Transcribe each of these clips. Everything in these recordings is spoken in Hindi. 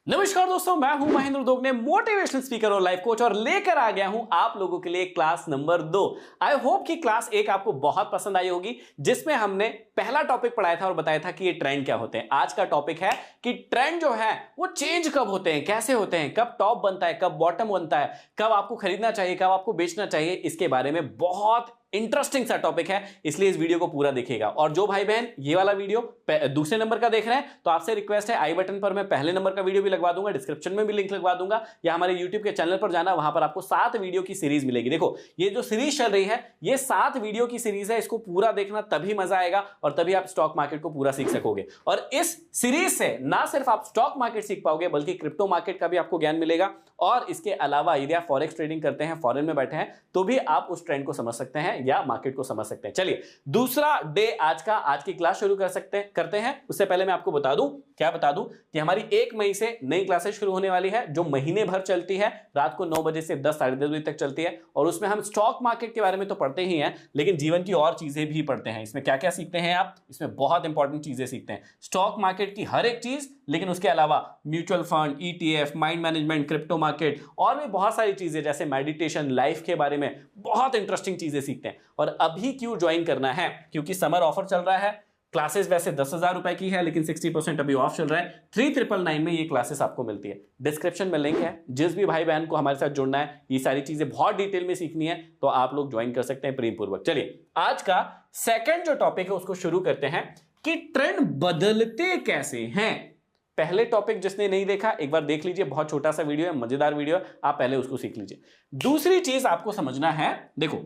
नमस्कार दोस्तों, मैं हूं महेंद्र दोगने, मोटिवेशनल स्पीकर और लाइफ कोच, और लेकर आ गया हूं आप लोगों के लिए क्लास नंबर 2। आई होप कि क्लास 1 आपको बहुत पसंद आई होगी, जिसमें हमने पहला टॉपिक पढ़ाया था और बताया था कि ये ट्रेंड क्या होते हैं। आज का टॉपिक है कि ट्रेंड जो है वो चेंज कब होते हैं, कैसे होते हैं, कब टॉप बनता है, कब बॉटम बनता है, कब आपको खरीदना चाहिए, कब आपको बेचना चाहिए। इसके बारे में बहुत इंटरेस्टिंग सा टॉपिक है, इसलिए इस वीडियो को पूरा देखिएगा। और जो भाई बहन ये वाला वीडियो दूसरे नंबर का देख रहे हैं, तो आपसे रिक्वेस्ट है, आई बटन पर मैं पहले नंबर का वीडियो भी लगवा दूंगा, डिस्क्रिप्शन में भी लिंक लगवा दूंगा, या हमारे यूट्यूब के चैनल पर जाना, वहां पर आपको 7 वीडियो की सीरीज मिलेगी। देखो, ये जो सीरीज चल रही है, ये 7 वीडियो की सीरीज है। इसको पूरा देखना, तभी मजा आएगा और तभी आप स्टॉक मार्केट को पूरा सीख सकोगे। और इस सीरीज से ना सिर्फ आप स्टॉक मार्केट सीख पाओगे, बल्कि क्रिप्टो मार्केट का भी आपको ज्ञान मिलेगा। और इसके अलावा यदि आप फॉरेक्स ट्रेडिंग करते हैं, फॉरेन में बैठे हैं, तो भी आप उस ट्रेंड को समझ सकते हैं या मार्केट को समझ सकते हैं। चलिए, दूसरा डे आज की क्लास शुरू करते हैं। उससे पहले मैं आपको बता दूं कि हमारी 1 मई से नई क्लासेस शुरू होने वाली है, जो महीने भर चलती है। रात को 9 बजे से 10 साढ़े 10 बजे तक चलती है। और उसमें हम स्टॉक मार्केट के बारे में तो पढ़ते ही हैं, लेकिन जीवन की और चीजें भी पढ़ते हैं। इसमें क्या क्या सीखते हैं आप? इसमें बहुत इंपॉर्टेंट चीजें सीखते हैं, स्टॉक मार्केट की हर एक चीज, लेकिन उसके अलावा mutual fund, ETF, mind management, crypto market और भी बहुत सारी चीजें, जैसे मेडिटेशन, लाइफ के बारे में बहुत इंटरेस्टिंग चीजें सीखते हैं। और अभी क्यों ज्वाइन करना है? क्योंकि समर ऑफर चल रहा है। क्लासेस वैसे 10,000 रुपए की है, लेकिन 60% अभी ऑफ चल रहा है। 3999 में ये क्लासेस आपको मिलती है। डिस्क्रिप्शन में लिंक है। जिस भी भाई बहन को हमारे साथ जुड़ना है, ये सारी चीजें बहुत डिटेल में सीखनी है, तो आप लोग ज्वाइन कर सकते हैं प्रेम पूर्वक। चलिए, आज का सेकंड जो टॉपिक है उसको शुरू करते हैं कि ट्रेंड बदलते कैसे हैं। पहले टॉपिक जिसने नहीं देखा, एक बार देख लीजिए, बहुत छोटा सा वीडियो है, मजेदार वीडियो है, आप पहले उसको सीख लीजिए। दूसरी चीज आपको समझना है, देखो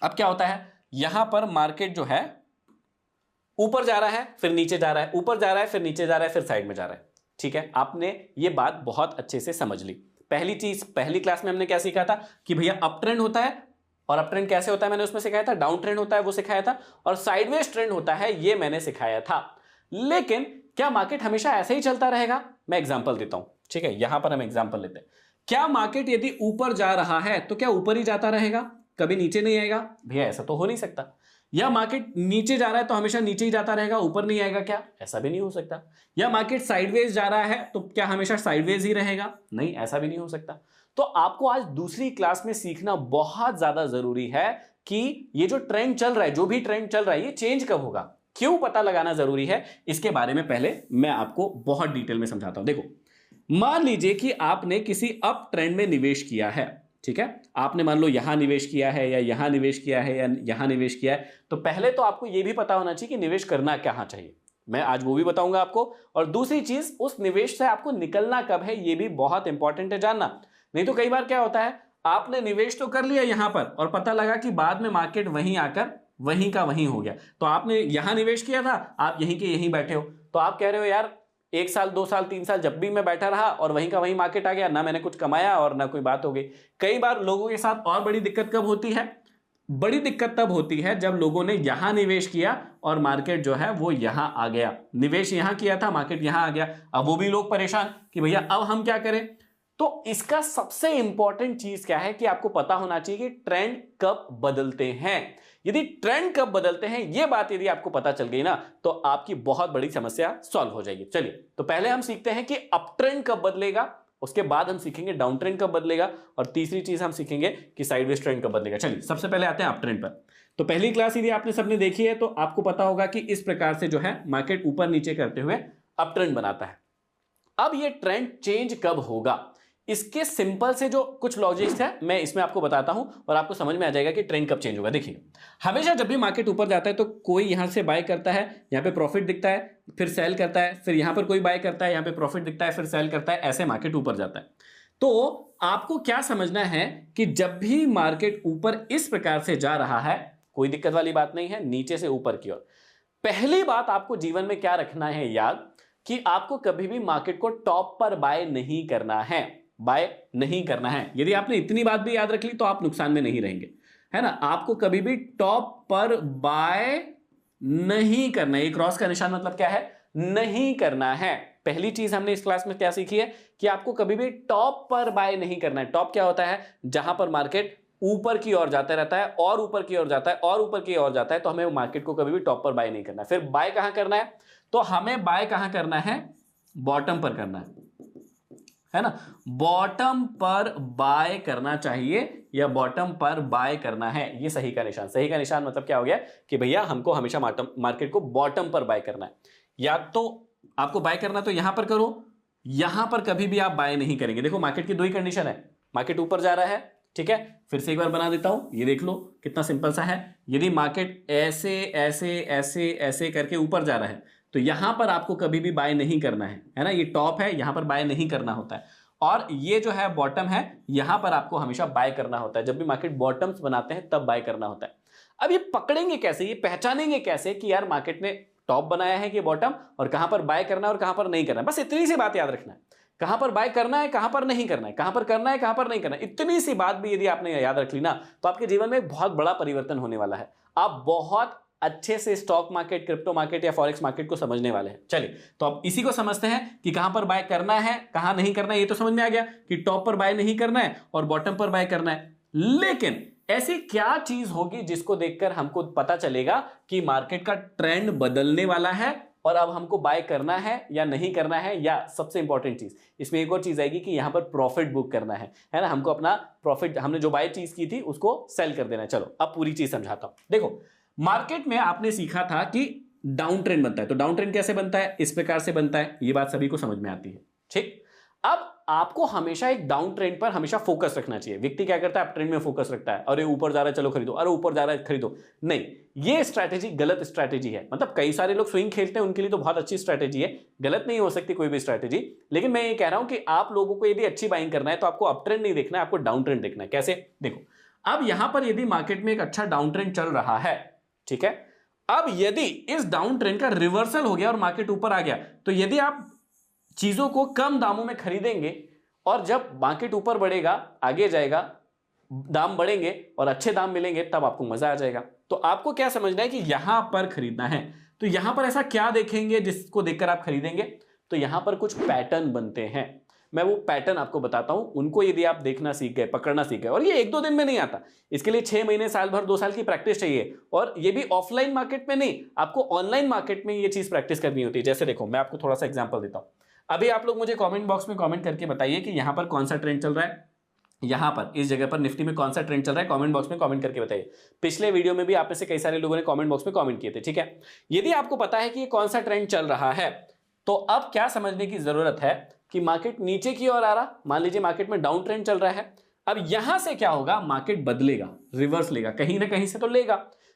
अब क्या होता है, यहां पर मार्केट जो है ऊपर जा रहा है, फिर नीचे जा रहा है, ऊपर जा रहा है, फिर नीचे जा रहा है, फिर साइड में जा रहा है। ठीक है, आपने ये बात बहुत अच्छे से समझ ली। पहली चीज, पहली क्लास में हमने क्या सीखा था कि भैया अप ट्रेंड होता है, और अप ट्रेंड कैसे होता है मैंने उसमें सिखाया था, डाउन ट्रेंड होता है वो सिखाया था, और साइडवेज ट्रेंड होता है ये मैंने सिखाया था। लेकिन क्या मार्केट हमेशा ऐसे ही चलता रहेगा? मैं एग्जांपल देता हूं। ठीक है, यहां पर हम एग्जांपल लेते हैं। क्या मार्केट यदि ऊपर जा रहा है तो क्या ऊपर ही जाता रहेगा, कभी नीचे नहीं आएगा? भैया ऐसा तो हो नहीं सकता। या मार्केट नीचे जा रहा है तो हमेशा नीचे ही जाता रहेगा, ऊपर नहीं आएगा क्या? ऐसा भी नहीं हो सकता। या मार्केट साइडवेज जा रहा है तो क्या हमेशा साइडवेज ही रहेगा? नहीं, ऐसा भी नहीं हो सकता। तो आपको आज दूसरी क्लास में सीखना बहुत ज्यादा जरूरी है कि ये जो ट्रेंड चल रहा है, जो भी ट्रेंड चल रहा है, ये चेंज कब होगा, क्यों पता लगाना जरूरी है। इसके बारे में पहले मैं आपको बहुत डिटेल में समझाता हूं। देखो, मान लीजिए कि आपने किसी अप ट्रेंड में निवेश किया है। ठीक है, आपने मान लो यहां निवेश किया है, या यहां निवेश किया है, या यहां निवेश किया है। तो पहले तो आपको यह भी पता होना चाहिए कि निवेश करना कहां चाहिए। मैं आज वो भी बताऊंगा आपको। और दूसरी चीज, उस निवेश से आपको निकलना कब है, यह भी बहुत इंपॉर्टेंट है जानना। नहीं तो कई बार क्या होता है, आपने निवेश तो कर लिया यहां पर, और पता लगा कि बाद में मार्केट वहीं आकर वहीं का वहीं हो गया। तो आपने यहां निवेश किया था, आप यहीं के यहीं बैठे हो, तो आप कह रहे हो यार 1 साल 2 साल 3 साल जब भी मैं बैठा रहा और वहीं का वहीं मार्केट आ गया, ना मैंने कुछ कमाया और ना कोई बात हो गई। कई बार लोगों के साथ और बड़ी दिक्कत कब होती है? बड़ी दिक्कत तब होती है जब लोगों ने यहां निवेश किया और मार्केट जो है वो यहां आ गया। निवेश यहां किया था, मार्केट यहां आ गया, अब वो भी लोग परेशान कि भैया अब हम क्या करें। तो इसका सबसे इंपॉर्टेंट चीज क्या है कि आपको पता होना चाहिए कि ट्रेंड कब बदलते हैं। यदि ट्रेंड कब बदलते हैं, यह बात यदि आपको पता चल गई ना, तो आपकी बहुत बड़ी समस्या सॉल्व हो जाएगी। चलिए, तो पहले हम सीखते हैं कि अप ट्रेंड कब बदलेगा, उसके बाद हम सीखेंगे डाउन ट्रेंड कब बदलेगा, और तीसरी चीज हम सीखेंगे कि साइडवेज ट्रेंड कब बदलेगा। चलिए, सबसे पहले आते हैं अप ट्रेंड पर। तो पहली क्लास यदि आपने सबने देखी है, तो आपको पता होगा कि इस प्रकार से जो है मार्केट ऊपर नीचे करते हुए अप ट्रेंड बनाता है। अब यह ट्रेंड चेंज कब होगा, इसके सिंपल से जो कुछ लॉजिक्स है मैं इसमें आपको बताता हूं, और आपको समझ में आ जाएगा कि ट्रेंड कब चेंज होगा। देखिए, हमेशा जब भी मार्केट ऊपर जाता है तो कोई यहां से बाय करता है, यहां पे प्रॉफिट दिखता है, फिर सेल करता है, फिर यहां पर कोई बाय करता है, यहां पे प्रॉफिट दिखता है, फिर सेल करता है, ऐसे मार्केट ऊपर जाता है। तो आपको क्या समझना है कि जब भी मार्केट ऊपर इस प्रकार से जा रहा है, कोई दिक्कत वाली बात नहीं है, नीचे से ऊपर की ओर। पहली बात आपको जीवन में क्या रखना है याद, कि आपको कभी भी मार्केट को टॉप पर बाय नहीं करना है, बाय नहीं करना है। यदि आपने इतनी बात भी याद रख ली तो आप नुकसान में नहीं रहेंगे, है ना। आपको कभी भी टॉप पर बाय नहीं करना है। ये क्रॉस का निशान मतलब क्या है, नहीं करना है। पहली चीज हमने इस क्लास में क्या सीखी है कि आपको कभी भी टॉप पर बाय नहीं करना है। टॉप क्या होता है, जहां पर मार्केट ऊपर की ओर जाता रहता है और ऊपर की ओर जाता है और ऊपर की ओर जाता है, तो हमें मार्केट को कभी भी टॉप पर बाय नहीं करना है। फिर बाय कहां करना है, तो हमें बाय कहां करना है, बॉटम पर करना है। है ना, बॉटम पर बाय करना चाहिए या बॉटम पर बाय करना है, ये सही का निशान। सही का निशान मतलब क्या हो गया कि भैया हमको हमेशा मार्केट को बॉटम पर बाय करना है। या तो आपको बाय करना तो यहां पर करो, यहां पर कभी भी आप बाय नहीं करेंगे। देखो मार्केट की दो ही कंडीशन है, मार्केट ऊपर जा रहा है, ठीक है, फिर से एक बार बना देता हूं, ये देख लो कितना सिंपल सा है। यदि मार्केट ऐसे ऐसे ऐसे ऐसे करके ऊपर जा रहा है तो यहां पर आपको कभी भी बाय नहीं करना है ना, ये टॉप है, यहां पर बाय नहीं करना होता है। और ये जो है बॉटम है, यहां पर आपको हमेशा बाय करना होता है। जब भी मार्केट बॉटम्स बनाते हैं तब बाय करना होता है। अब ये पकड़ेंगे कैसे, ये पहचानेंगे कैसे कि यार मार्केट ने टॉप बनाया है कि बॉटम, और कहां पर बाय करना है और कहां पर नहीं करना है। बस इतनी सी बात याद रखना है, कहां पर बाय करना है, कहां पर नहीं करना है, कहां पर करना है, कहां पर नहीं करना है। इतनी सी बात भी यदि आपने याद रख ली ना तो आपके जीवन में एक बहुत बड़ा परिवर्तन होने वाला है। आप बहुत अच्छे से स्टॉक मार्केट, क्रिप्टो मार्केट या फॉरेक्स मार्केट को समझने वाले हैं। चलिए तो अब इसी को समझते हैं कि कहां पर बाय करना है, कहां नहीं करना है। ये तो समझ में आ गया कि टॉप पर बाय नहीं करना है और बॉटम पर बाय करना है। लेकिन ऐसी क्या चीज होगी जिसको देखकर हमको पता चलेगा कि मार्केट का ट्रेंड बदलने वाला है और अब हमको बाय करना है या नहीं करना है। या सबसे इंपॉर्टेंट चीज इसमें एक और चीज आएगी कि यहां पर प्रॉफिट बुक करना है ना, हमको अपना प्रॉफिट, हमने जो बाय चीज की थी उसको सेल कर देना है। चलो अब पूरी चीज समझाता हूं। देखो मार्केट में आपने सीखा था कि डाउन ट्रेंड बनता है, तो डाउन ट्रेंड कैसे बनता है, इस प्रकार से बनता है, ये बात सभी को समझ में आती है। ठीक, अब आपको हमेशा एक डाउन ट्रेंड पर हमेशा फोकस रखना चाहिए। व्यक्ति क्या करता है, आप ट्रेंड में फोकस रखता है, अरे ऊपर जा रहा है चलो खरीदो, अरे ऊपर जा रहा है खरीदो। नहीं, ये स्ट्रैटेजी गलत स्ट्रैटेजी है। मतलब कई सारे लोग स्विंग खेलते हैं, उनके लिए तो बहुत अच्छी स्ट्रैटेजी है, गलत नहीं हो सकती कोई भी स्ट्रैटेजी। लेकिन मैं ये कह रहा हूं कि आप लोगों को यदि अच्छी बाइंग करना है तो आपको अप ट्रेंड नहीं देखना है, आपको डाउन ट्रेंड देखना है। कैसे, देखो अब यहां पर यदि मार्केट में एक अच्छा डाउन ट्रेंड चल रहा है, ठीक है, अब यदि इस डाउन ट्रेंड का रिवर्सल हो गया और मार्केट ऊपर आ गया, तो यदि आप चीजों को कम दामों में खरीदेंगे और जब मार्केट ऊपर बढ़ेगा, आगे जाएगा, दाम बढ़ेंगे और अच्छे दाम मिलेंगे, तब आपको मजा आ जाएगा। तो आपको क्या समझना है कि यहां पर खरीदना है, तो यहां पर ऐसा क्या देखेंगे जिसको देखकर आप खरीदेंगे। तो यहां पर कुछ पैटर्न बनते हैं, मैं वो पैटर्न आपको बताता हूं। उनको यदि आप देखना सीख गए, पकड़ना सीख गए, और ये एक दो दिन में नहीं आता, इसके लिए 6 महीने, साल भर, 2 साल की प्रैक्टिस चाहिए। और ये भी ऑफलाइन मार्केट में नहीं, आपको ऑनलाइन मार्केट में ये चीज प्रैक्टिस करनी होती है। जैसे देखो मैं आपको थोड़ा सा एग्जांपल देता हूं। अभी आप लोग मुझे कमेंट बॉक्स में कमेंट करके बताइए कि यहां पर कौन सा ट्रेंड चल रहा है, यहां पर इस जगह पर निफ्टी में कौन सा ट्रेंड चल रहा है। कमेंट बॉक्स में कमेंट करके बताइए। पिछले वीडियो में भी आप में से कई सारे लोगों ने कमेंट बॉक्स में कमेंट किए थे, ठीक है। यदि आपको पता है कि ये कौन सा ट्रेंड चल रहा है, तो अब क्या समझने की जरूरत है कि मार्केट नीचे की ओर आ रहा, मान लीजिए मार्केट में डाउन ट्रेंड चल रहा है। अब यहां से क्या होगा, मार्केट बदलेगा, रिवर्स लेगा, कहीं ना कहीं से तो लेगा,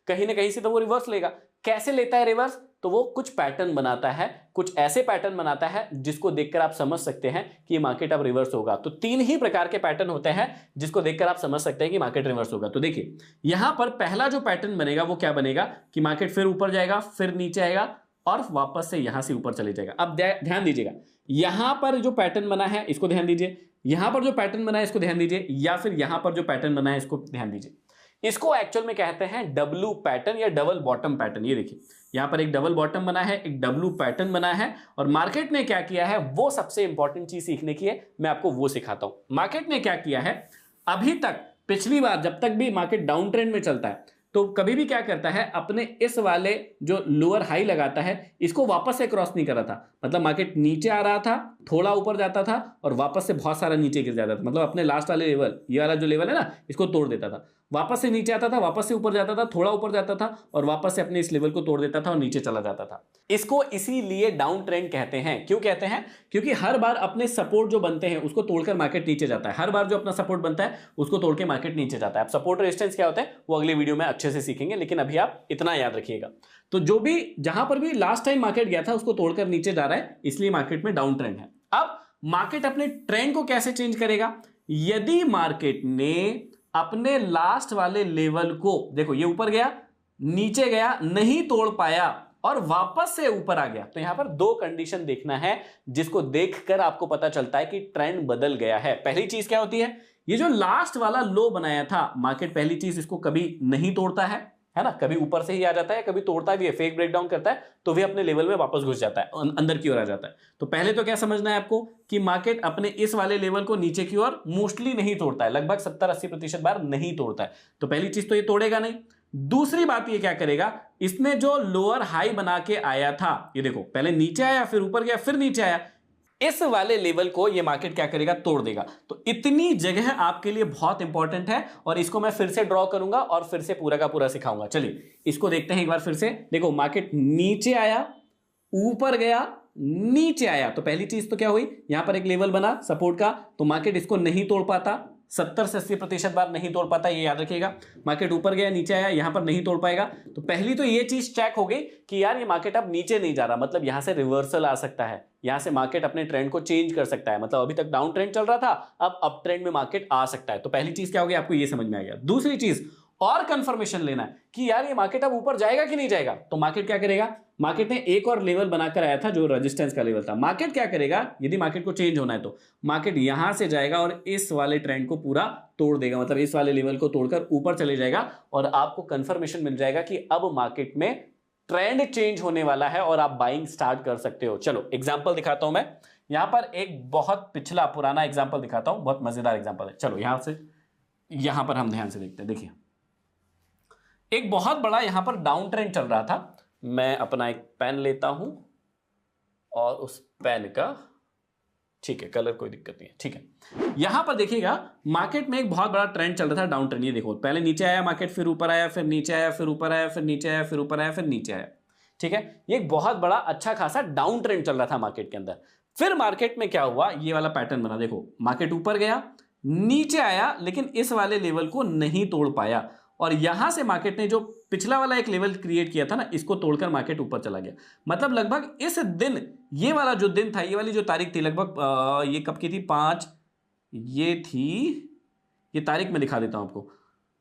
कहीं ना कहीं से तो वो रिवर्स लेगा। कैसे लेता है रिवर्स, तो वो कुछ पैटर्न बनाता है, कुछ ऐसे पैटर्न बनाता है जिसको देखकर आप समझ सकते हैं कि मार्केट अब रिवर्स होगा। तो 3 ही प्रकार के पैटर्न होते हैं जिसको देखकर आप समझ सकते हैं कि मार्केट रिवर्स होगा। तो देखिए यहां पर पहला जो पैटर्न बनेगा वो क्या बनेगा कि मार्केट फिर ऊपर जाएगा, फिर नीचे आएगा और वापस से यहां से ऊपर चले जाएगा। अब ध्यान दीजिएगा, यहां पर जो पैटर्न बना है इसको ध्यान दीजिए, यहां पर जो पैटर्न बना है इसको ध्यान दीजिए, या फिर यहां पर जो पैटर्न बना है इसको ध्यान दीजिए। इसको एक्चुअल में कहते हैं डब्लू पैटर्न या डबल बॉटम पैटर्न। ये देखिए यहां पर एक डबल बॉटम बना है, एक डब्लू पैटर्न बना है, और मार्केट ने क्या किया है, वो सबसे इंपॉर्टेंट चीज सीखने की है, मैं आपको वो सिखाता हूं। मार्केट ने क्या किया है, अभी तक पिछली बार जब तक भी मार्केट डाउन ट्रेंड में चलता है तो कभी भी क्या करता है, अपने इस वाले जो लोअर हाई लगाता है इसको वापस से क्रॉस नहीं कर रहा था। मतलब मार्केट नीचे आ रहा था, थोड़ा ऊपर जाता था और वापस से बहुत सारा नीचे गिर जाता था। मतलब अपने लास्ट वाले लेवल, ये वाला जो लेवल है ना, इसको तोड़ देता था, वापस से नीचे आता था, वापस से ऊपर जाता था, थोड़ा ऊपर जाता था और वापस से अपने इस लेवल को तोड़ देता था और नीचे चला जाता था। इसको इसीलिए डाउन ट्रेंड कहते हैं। क्यों कहते हैं, क्योंकि हर बार अपने सपोर्ट जो बनते हैं उसको तोड़कर मार्केट नीचे जाता है। हर बार जो अपना सपोर्ट बनता है उसको तोड़ के मार्केट नीचे जाता है। अब सपोर्ट रेजिस्टेंस क्या होता है वो अगले वीडियो में अच्छे से सीखेंगे, लेकिन अभी आप इतना याद रखिएगा। तो जो भी जहां पर भी लास्ट टाइम मार्केट गया था उसको तोड़कर नीचे जा रहा है, इसलिए मार्केट में डाउन ट्रेंड है। अब मार्केट अपने ट्रेंड को कैसे चेंज करेगा, यदि मार्केट ने अपने लास्ट वाले लेवल को, देखो ये ऊपर गया, नीचे गया, नहीं तोड़ पाया और वापस से ऊपर आ गया, तो यहां पर 2 कंडीशन देखना है जिसको देखकर आपको पता चलता है कि ट्रेंड बदल गया है। पहली चीज क्या होती है, ये जो लास्ट वाला लो बनाया था मार्केट, पहली चीज इसको कभी नहीं तोड़ता है ना, कभी ऊपर से ही आ जाता है, कभी तोड़ता भी है, फेक ब्रेकडाउन करता है तो भी अपने लेवल में वापस घुस जाता है, अंदर की ओर आ जाता है। तो पहले तो क्या समझना है आपको कि मार्केट अपने इस वाले लेवल को नीचे की ओर मोस्टली नहीं तोड़ता है, लगभग 70-80% बार नहीं तोड़ता है। तो पहली चीज तो ये तोड़ेगा नहीं। दूसरी बात ये क्या करेगा, इसने जो लोअर हाई बना के आया था, ये देखो पहले नीचे आया, फिर ऊपर गया, फिर नीचे आया, इस वाले लेवल को ये मार्केट क्या करेगा, तोड़ देगा। तो इतनी जगह आपके लिए बहुत इंपॉर्टेंट है और इसको मैं फिर से ड्रॉ करूंगा और फिर से पूरा का पूरा सिखाऊंगा। चलिए इसको देखते हैं एक बार फिर से। देखो मार्केट नीचे आया, ऊपर गया, नीचे आया, तो पहली चीज तो क्या हुई, यहां पर एक लेवल बना सपोर्ट का, तो मार्केट इसको नहीं तोड़ पाता, 70 से 80% बार नहीं तोड़ पाता, ये याद रखिएगा। मार्केट ऊपर गया, नीचे आया, यहां पर नहीं तोड़ पाएगा। तो पहली तो ये चीज चेक हो गई कि यार ये मार्केट अब नीचे नहीं जा रहा, मतलब यहां से रिवर्सल आ सकता है, यहां से मार्केट अपने ट्रेंड को चेंज कर सकता है। मतलब अभी तक डाउन ट्रेंड चल रहा था, अब अप ट्रेंड में मार्केट आ सकता है। तो पहली चीज क्या होगी, आपको ये समझ में आ गया। दूसरी चीज और कंफर्मेशन लेना है कि यार ये मार्केट अब ऊपर जाएगा कि नहीं जाएगा। तो मार्केट क्या करेगा, मार्केट ने एक और लेवल बनाकर आया था जो रेजिस्टेंस का लेवल था। मार्केट क्या करेगा, यदि मार्केट को चेंज होना है तो मार्केट यहां से जाएगा और इस वाले ट्रेंड को पूरा तोड़ देगा, मतलब इस वाले लेवल को तोड़कर ऊपर चले जाएगा और आपको कंफर्मेशन मिल जाएगा कि अब मार्केट में ट्रेंड चेंज होने वाला है और आप बाइंग स्टार्ट कर सकते हो। चलो एग्जांपल दिखाता हूं मैं, यहां पर एक बहुत पिछला पुराना एग्जांपल दिखाता हूं, बहुत मजेदार एग्जांपल है। चलो यहां पर हम ध्यान से देखते हैं। देखिए एक बहुत बड़ा यहां पर डाउन ट्रेंड चल रहा था। मैं अपना एक पेन लेता हूं और उस पेन का, ठीक है कलर कोई दिक्कत नहीं है, ठीक है। यहां पर देखिएगा मार्केट में एक बहुत बड़ा ट्रेंड चल रहा था, डाउन ट्रेंड। ये देखो पहले नीचे आया मार्केट, फिर ऊपर आया, फिर नीचे आया, फिर ऊपर आया, फिर नीचे आया, फिर ऊपर आया, फिर नीचे आया, ठीक है। ये एक बहुत बड़ा अच्छा खासा डाउन ट्रेंड चल रहा था मार्केट के अंदर। फिर मार्केट में क्या हुआ, ये वाला पैटर्न बना, देखो मार्केट ऊपर गया, नीचे आया, लेकिन इस वाले लेवल को नहीं तोड़ पाया और यहां से मार्केट ने जो पिछला वाला एक लेवल क्रिएट किया था ना, इसको तोड़कर मार्केट ऊपर चला गया। मतलब लगभग इस दिन, ये वाला जो दिन था, ये वाली जो तारीख थी लगभग ये कब की थी, 5, ये थी, ये तारीख मैं दिखा देता हूं आपको,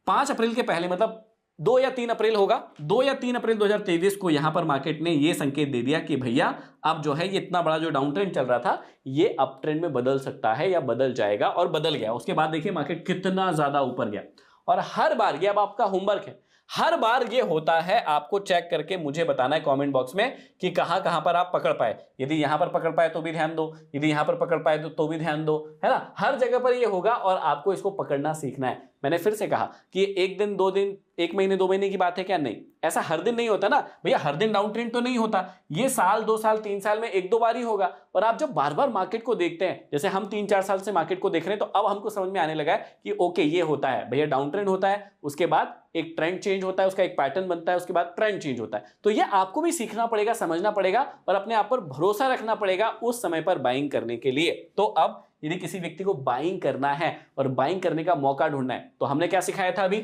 5 अप्रैल के पहले, मतलब 2 या 3 अप्रैल होगा, 2 या 3 अप्रैल 2023 को यहां पर मार्केट ने ये संकेत दे दिया कि भैया अब जो है ये इतना बड़ा जो डाउन ट्रेंड चल रहा था ये अप ट्रेंड में बदल सकता है या बदल जाएगा, और बदल गया। उसके बाद देखिए मार्केट कितना ज्यादा ऊपर गया। और हर बार, ये अब आपका होमवर्क है, हर बार ये होता है, आपको चेक करके मुझे बताना है कमेंट बॉक्स में कि कहां कहां पर आप पकड़ पाए। यदि यहां पर पकड़ पाए तो भी ध्यान दो, यदि यहां पर पकड़ पाए तो भी ध्यान दो, है ना। हर जगह पर ये होगा और आपको इसको पकड़ना सीखना है। मैंने फिर से कहा कि एक दिन, 2 दिन, 1 महीने, 2 महीने की बात है क्या, नहीं, ऐसा हर दिन नहीं होता ना भैया। हर दिन डाउन ट्रेंड तो नहीं होता, ये साल, 2 साल, 3 साल में 1-2 बार ही होगा। और आप जब बार बार मार्केट को देखते हैं, जैसे हम 3-4 साल से मार्केट को देख रहे हैं, तो अब हमको समझ में आने लगा है कि ओके ये होता है भैया, डाउन ट्रेंड होता है, उसके बाद एक ट्रेंड चेंज होता है, उसका एक पैटर्न बनता है, उसके बाद ट्रेंड चेंज होता है। तो ये आपको भी सीखना पड़ेगा, समझना पड़ेगा और अपने आप पर भरोसा रखना पड़ेगा उस समय पर बाइंग करने के लिए। तो अब यदि किसी व्यक्ति को बाइंग करना है और बाइंग करने का मौका ढूंढना है, तो हमने क्या सिखाया था अभी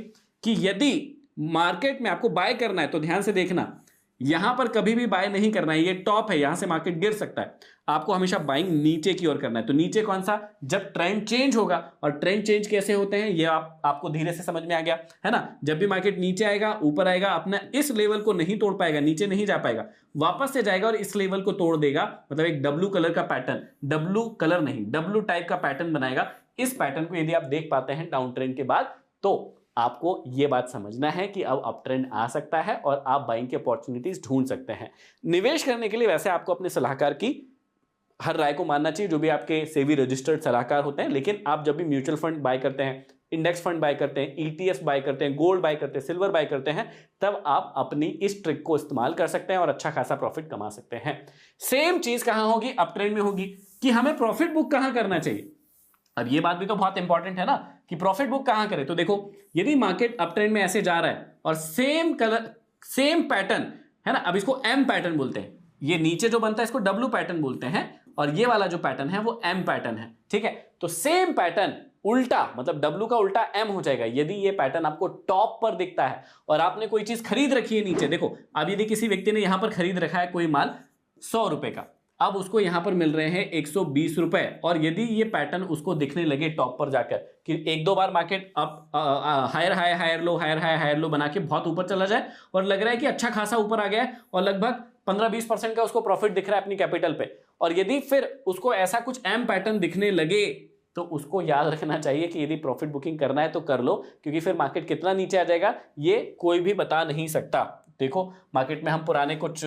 कि यदि मार्केट में आपको बाय करना है तो ध्यान से देखना, यहां पर कभी भी बाय नहीं करना है, ये टॉप है, यहां से मार्केट गिर सकता है, आपको हमेशा बाइंग नीचे की ओर करना है। तो नीचे कौन सा, जब ट्रेंड चेंज होगा। और ट्रेंड चेंज कैसे होते हैं ये आपको धीरे से समझ में आ गया है ना। जब भी मार्केट नीचे आएगा, ऊपर आएगा, अपना इस लेवल को नहीं तोड़ पाएगा, नीचे नहीं जा पाएगा, वापस से जाएगा और इस लेवल को तोड़ देगा, मतलब एक डब्लू कलर का पैटर्न, डब्लू कलर नहीं, डब्लू टाइप का पैटर्न बनाएगा। इस पैटर्न को यदि आप देख पाते हैं डाउन ट्रेंड के बाद, तो आपको यह बात समझना है कि अब अप ट्रेंड आ सकता है और आप बाइंग की अपॉर्चुनिटीज ढूंढ सकते हैं। निवेश करने के लिए वैसे आपको अपने सलाहकार की हर राय को मानना चाहिए, जो भी आपके सेबी रजिस्टर्ड सलाहकार होते हैं। लेकिन आप जब भी म्यूचुअल फंड बाय करते हैं, इंडेक्स फंड बाय करते हैं, ईटीएफ बाय करते हैं, गोल्ड बाय करते हैं, सिल्वर बाय करते हैं, तब आप अपनी इस ट्रिक को इस्तेमाल कर सकते हैं और अच्छा खासा प्रॉफिट कमा सकते हैं। सेम चीज कहां होगी, अप ट्रेंड में होगी कि हमें प्रॉफिट बुक कहां करना चाहिए। अब ये बात भी तो बहुत इंपॉर्टेंट है ना कि प्रॉफिट बुक कहां करें। तो देखो यदि मार्केट अप ट्रेंड में ऐसे जा रहा है और सेम कलर, सेम पैटर्न है ना, अब इसको एम पैटर्न बोलते हैं, ये नीचे जो बनता है इसको डब्ल्यू पैटर्न बोलते हैं और ये वाला जो पैटर्न है वो एम पैटर्न है, ठीक है। तो सेम पैटर्न उल्टा, मतलब डब्ल्यू का उल्टा एम हो जाएगा यदि ये पैटर्न आपको टॉप पर दिखता है और आपने कोई चीज खरीद रखी है नीचे। देखो अब यदि किसी व्यक्ति ने यहां पर खरीद रखा है कोई माल 100 रुपए का, अब उसको यहां पर मिल रहे हैं 120 रुपए, और यदि ये पैटर्न उसको दिखने लगे टॉप पर जाकर कि 1-2 बार market up higher high higher low, higher high higher low बना के बहुत ऊपर चला जाए और लग रहा है कि अच्छा खासा ऊपर आ गया है और लगभग 15-20% का उसको प्रॉफिट दिख रहा है अपनी कैपिटल पे, और यदि फिर उसको ऐसा कुछ एम पैटर्न दिखने लगे, तो उसको याद रखना चाहिए कि यदि प्रॉफिट बुकिंग करना है तो कर लो, क्योंकि फिर मार्केट कितना नीचे आ जाएगा ये कोई भी बता नहीं सकता। देखो मार्केट में हम पुराने कुछ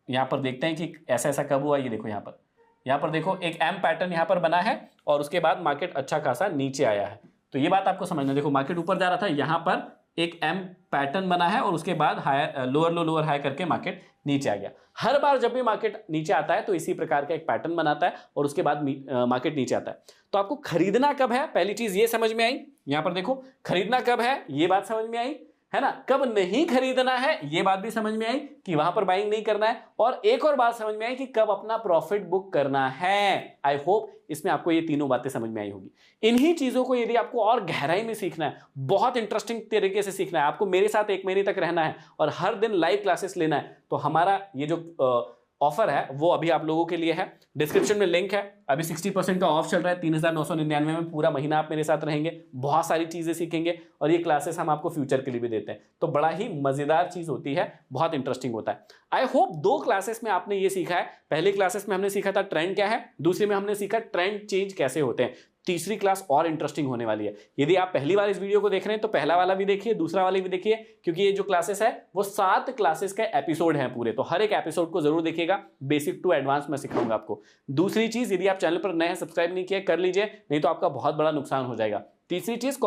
यहां पर देखते हैं कि ऐसा ऐसा कब हुआ। ये देखो यहां पर देखो एक एम पैटर्न यहां पर बना है और उसके बाद मार्केट अच्छा खासा नीचे आया है। तो ये बात आपको समझना। देखो मार्केट ऊपर जा रहा था, यहां पर एक एम पैटर्न बना है और उसके बाद higher lower low lower high करके मार्केट नीचे आ गया। हर बार जब भी मार्केट नीचे आता है तो इसी प्रकार का एक पैटर्न बनाता है और उसके बाद मार्केट नीचे आता है। तो आपको खरीदना कब है, पहली चीज ये समझ में आई, यहां पर देखो खरीदना कब है ये बात समझ में आई है ना। कब नहीं खरीदना है ये बात भी समझ में आई कि वहां पर बाइंग नहीं करना है। और एक और बात समझ में आई कि कब अपना प्रॉफिट बुक करना है। आई होप इसमें आपको ये तीनों बातें समझ में आई होगी। इन्हीं चीजों को यदि आपको और गहराई में सीखना है, बहुत इंटरेस्टिंग तरीके से सीखना है, आपको मेरे साथ 1 महीने तक रहना है और हर दिन लाइव क्लासेस लेना है, तो हमारा ये जो ऑफर है वो अभी आप लोगों के लिए है। डिस्क्रिप्शन में लिंक है, अभी 60% का ऑफ चल रहा है। 3999 में पूरा महीना आप मेरे साथ रहेंगे, बहुत सारी चीजें सीखेंगे और ये क्लासेस हम आपको फ्यूचर के लिए भी देते हैं। तो बड़ा ही मजेदार चीज होती है, बहुत इंटरेस्टिंग होता है। आई होप 2 क्लासेस में आपने ये सीखा है। पहली क्लासेस में हमने सीखा था ट्रेंड क्या है, दूसरी में हमने सीखा ट्रेंड चेंज कैसे होते हैं। तीसरी क्लास और इंटरेस्टिंग होने वाली है। यदि आप पहली बार इस वीडियो को देख रहे हैं तो पहला वाला भी देखिए, दूसरा वाला भी देखिए, क्योंकि ये जो क्लासेस है वो 7 क्लासेस का एपिसोड है पूरे। तो हर एक एपिसोड को जरूर देखिएगा, बेसिक टू एडवांस में सिखाऊंगा आपको। दूसरी चीज, यदि आप चैनल पर नए हैं, सब्सक्राइब नहीं किया कर लीजिए, नहीं तो आपका बहुत बड़ा नुकसान हो जाएगा। तीसरी चीज,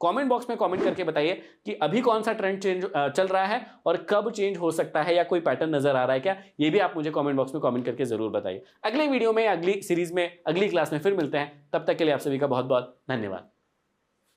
कमेंट बॉक्स में कमेंट करके बताइए कि अभी कौन सा ट्रेंड चेंज चल रहा है और कब चेंज हो सकता है, या कोई पैटर्न नजर आ रहा है क्या, ये भी आप मुझे कमेंट बॉक्स में कमेंट करके जरूर बताइए। अगले वीडियो में, अगली सीरीज में, अगली क्लास में फिर मिलते हैं। तब तक के लिए आप सभी का बहुत बहुत धन्यवाद।